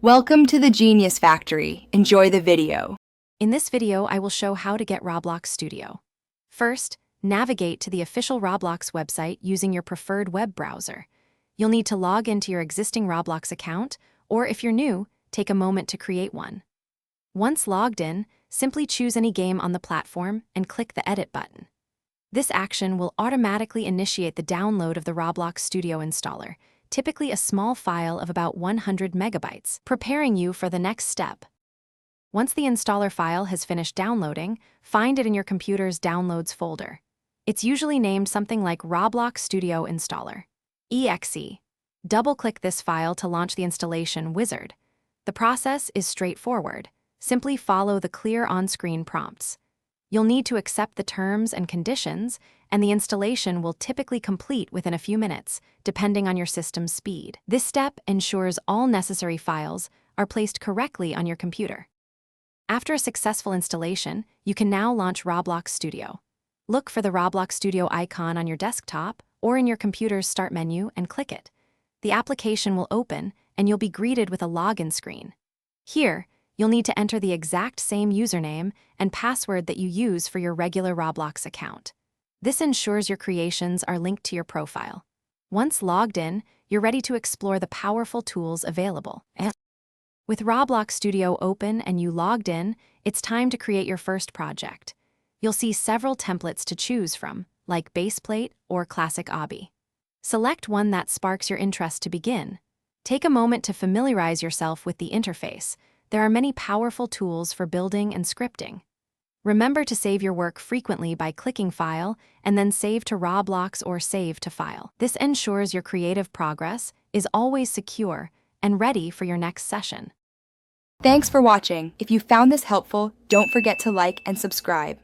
Welcome to the Genius Factory. Enjoy the video. In this video, I will show how to get Roblox Studio. First, navigate to the official Roblox website using your preferred web browser. You'll need to log into your existing Roblox account, or if you're new, take a moment to create one. Once logged in, simply choose any game on the platform and click the Edit button. This action will automatically initiate the download of the Roblox Studio installer, typically a small file of about 100 megabytes, preparing you for the next step. Once the installer file has finished downloading, find it in your computer's Downloads folder. It's usually named something like Roblox Studio Installer. EXE. Double-click this file to launch the installation wizard. The process is straightforward. Simply follow the clear on-screen prompts. You'll need to accept the terms and conditions, and the installation will typically complete within a few minutes, depending on your system's speed. This step ensures all necessary files are placed correctly on your computer. After a successful installation, you can now launch Roblox Studio. Look for the Roblox Studio icon on your desktop or in your computer's Start menu and click it. The application will open, and you'll be greeted with a login screen. Here, you'll need to enter the exact same username and password that you use for your regular Roblox account. This ensures your creations are linked to your profile. Once logged in, you're ready to explore the powerful tools available. With Roblox Studio open and you logged in, it's time to create your first project. You'll see several templates to choose from, like Baseplate or Classic Obby. Select one that sparks your interest to begin. Take a moment to familiarize yourself with the interface. There are many powerful tools for building and scripting. Remember to save your work frequently by clicking File and then Save to Roblox or Save to File. This ensures your creative progress is always secure and ready for your next session. Thanks for watching. If you found this helpful, don't forget to like and subscribe.